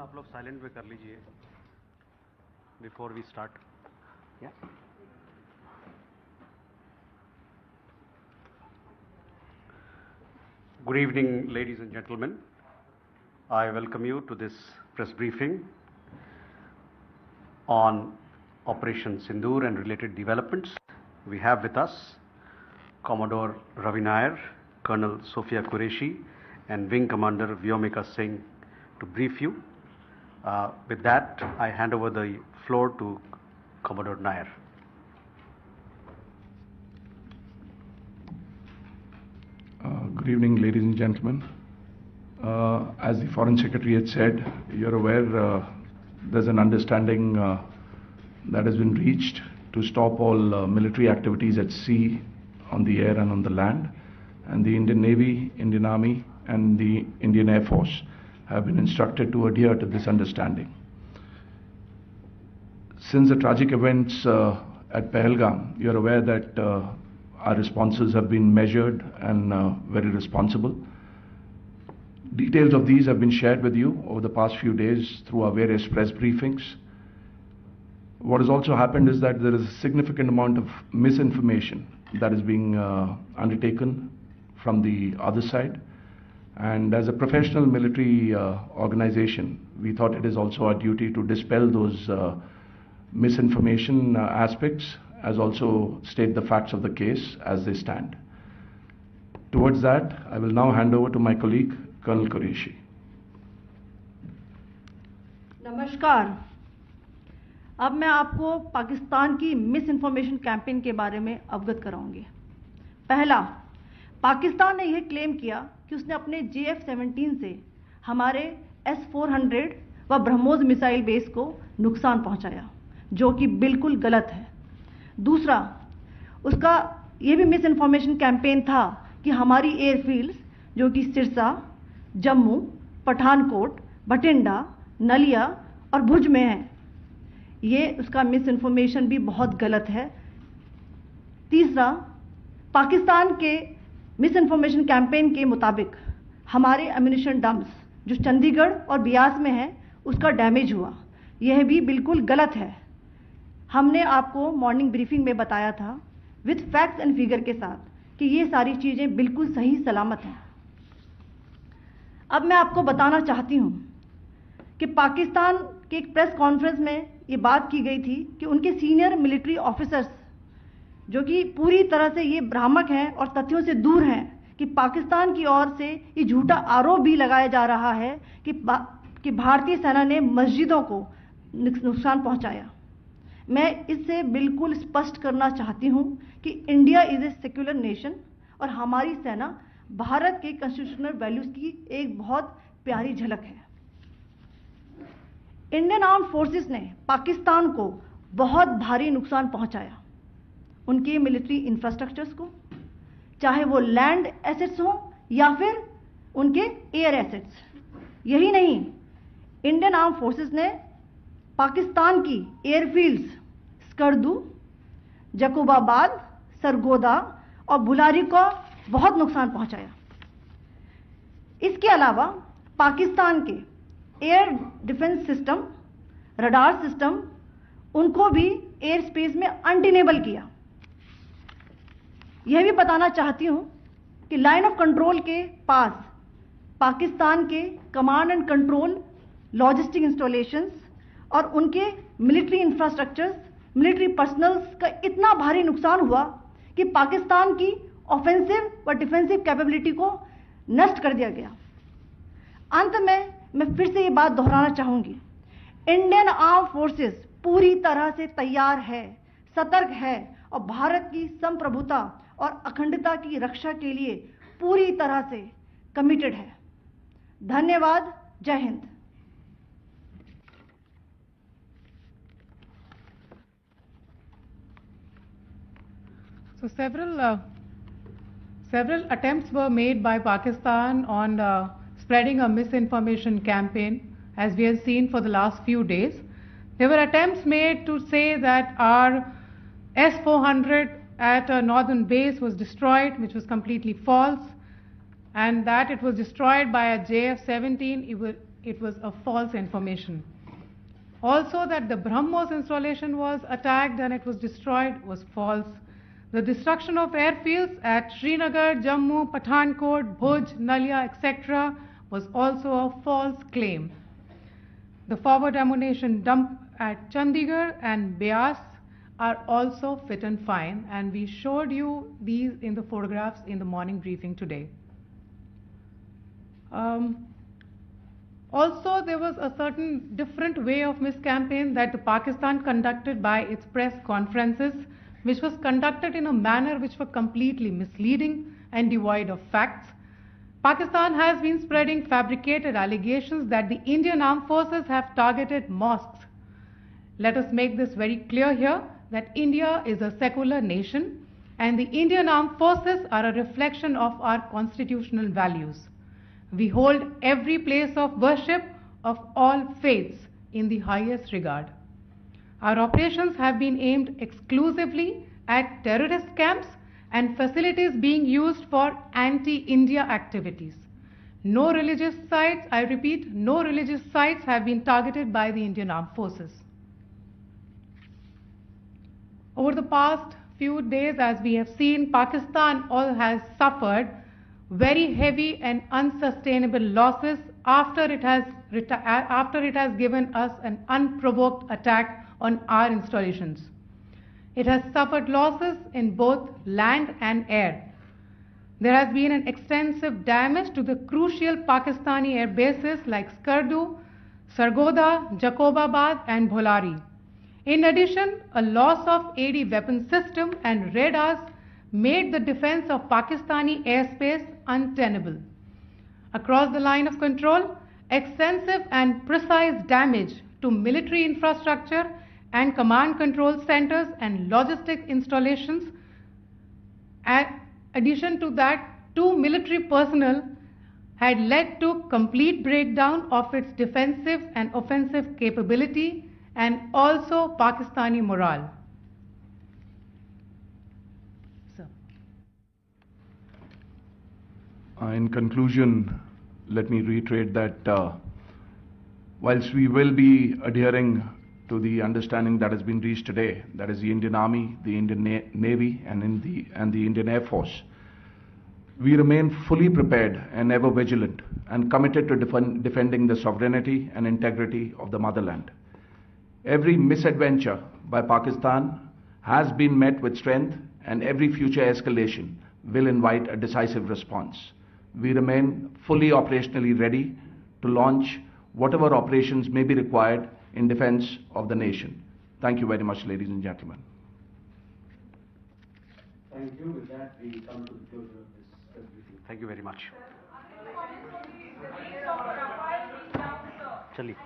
आप लोग साइलेंट में कर लीजिए before we start. Good evening, ladies and gentlemen. I welcome you to this press briefing on Operation Sindoor and related developments. We have with us Commodore Ravi Nair, Colonel Sophia Qureshi, and Wing Commander Vyomika Singh to brief you. With that, I hand over the floor to Commodore Nair. Good evening, ladies and gentlemen. As the Foreign Secretary had said, you're aware there's an understanding that has been reached to stop all military activities at sea, on the air and on the land. And the Indian Navy, Indian Army and the Indian Air Force have been instructed to adhere to this understanding. Since the tragic events at Pahalgam, you're aware that our responses have been measured and very responsible. Details of these have been shared with you over the past few days through our various press briefings. What has also happened is that there is a significant amount of misinformation that is being undertaken from the other side. And as a professional military organization, we thought it is also our duty to dispel those misinformation aspects, as also state the facts of the case as they stand. Towards that, I will now hand over to my colleague, Colonel Qureshi. नमस्कार. अब मैं आपको पाकिस्तान की miss information campaign के बारे में अवगत कराऊंगी. पहला, पाकिस्तान ने यह क्लेम किया कि उसने अपने JF-17 से हमारे S-400 व ब्रह्मोस मिसाइल बेस को नुकसान पहुंचाया, जो कि बिल्कुल गलत है. दूसरा, उसका यह भी मिस इन्फॉर्मेशन कैंपेन था कि हमारी एयरफील्ड्स जो कि सिरसा, जम्मू, पठानकोट, बठिंडा, नलिया और भुज में हैं, ये उसका मिस इन्फॉर्मेशन भी बहुत गलत है. तीसरा, पाकिस्तान के मिस इन्फॉर्मेशन कैंपेन के मुताबिक हमारे एम्यूनिशन डंप्स जो चंडीगढ़ और बियास में है उसका डैमेज हुआ, यह भी बिल्कुल गलत है. हमने आपको मॉर्निंग ब्रीफिंग में बताया था विद फैक्ट्स एंड फिगर के साथ कि ये सारी चीज़ें बिल्कुल सही सलामत हैं. अब मैं आपको बताना चाहती हूँ कि पाकिस्तान के एक प्रेस कॉन्फ्रेंस में ये बात की गई थी कि उनके सीनियर मिलिट्री ऑफिसर्स जो कि पूरी तरह से ये भ्रामक हैं और तथ्यों से दूर हैं कि पाकिस्तान की ओर से ये झूठा आरोप भी लगाया जा रहा है कि भारतीय सेना ने मस्जिदों को नुकसान पहुंचाया. मैं इससे बिल्कुल स्पष्ट करना चाहती हूं कि India is a secular nation और हमारी सेना भारत के कॉन्स्टिट्यूशनल वैल्यूज की एक बहुत प्यारी झलक है. इंडियन आर्म फोर्सेस ने पाकिस्तान को बहुत भारी नुकसान पहुंचाया, उनके मिलिट्री इंफ्रास्ट्रक्चर्स को, चाहे वो लैंड एसेट्स हो या फिर उनके एयर एसेट्स. यही नहीं, इंडियन आर्म फोर्सेस ने पाकिस्तान की एयरफील्ड्स स्कर्दू, जकोबाबाद, सरगोदा और बुलारी को बहुत नुकसान पहुंचाया. इसके अलावा पाकिस्तान के air defence system, radar system, उनको भी एयर स्पेस में अनटेनेबल किया. यह भी बताना चाहती हूं कि लाइन ऑफ कंट्रोल के पास पाकिस्तान के command and control logistic installations और उनके मिलिट्री इंफ्रास्ट्रक्चर्स, मिलिट्री पर्सनल्स का इतना भारी नुकसान हुआ कि पाकिस्तान की ऑफेंसिव व डिफेंसिव कैपेबिलिटी को नष्ट कर दिया गया. अंत में मैं फिर से ये बात दोहराना चाहूंगी, इंडियन आर्म फोर्सेस पूरी तरह से तैयार है, सतर्क है और भारत की संप्रभुता और अखंडता की रक्षा के लिए पूरी तरह से कमिटेड है. धन्यवाद. जय Hind. So several attempts were made by Pakistan on spreading a misinformation campaign, as we have seen for the last few days. There were attempts made to say that our S-400 at a northern base was destroyed, which was completely false, and that it was destroyed by a JF-17 it was a false information. Also, that the BrahMos installation was attacked and it was destroyed was false. The destruction of airfields at Srinagar, Jammu, Pathankot, Bhuj, Nalia, etc. was also a false claim. The forward ammunition dump at Chandigarh and Beas are also fit and fine, and we showed you these in the photographs in the morning briefing today. Also, there was a certain different way of miscampaign that the Pakistan conducted by its press conferences, which was conducted in a manner which were completely misleading and devoid of facts. Pakistan has been spreading fabricated allegations that the Indian armed forces have targeted mosques. Let us make this very clear here that India is a secular nation and the Indian armed forces are a reflection of our constitutional values. We hold every place of worship of all faiths in the highest regard. Our operations have been aimed exclusively at terrorist camps and facilities being used for anti-India activities. No religious sites, I repeat, no religious sites have been targeted by the Indian armed forces. Over the past few days, as we have seen, Pakistan has suffered very heavy and unsustainable losses after it has given us an unprovoked attack on our installations. It has suffered losses in both land and air. There has been an extensive damage to the crucial Pakistani air bases like Skardu, Sargodha, Jacobabad and Bholari. In addition, a loss of AD weapon system and radars made the defense of Pakistani airspace untenable. Across the line of control, extensive and precise damage to military infrastructure and command control centers and logistic installations. In addition to that, 2 military personnel had led to complete breakdown of its defensive and offensive capability and also Pakistani morale. In conclusion, let me reiterate that whilst we will be adhering to the understanding that has been reached today, that is the Indian Army, the Indian Navy and the Indian Air Force, we remain fully prepared and ever vigilant and committed to defending the sovereignty and integrity of the motherland. Every misadventure by Pakistan has been met with strength and every future escalation will invite a decisive response. We remain fully operationally ready to launch whatever operations may be required in defense of the nation. Thank you very much, ladies and gentlemen. Thank you. With that, we come to the closure of this briefing. Thank you very much. Chali.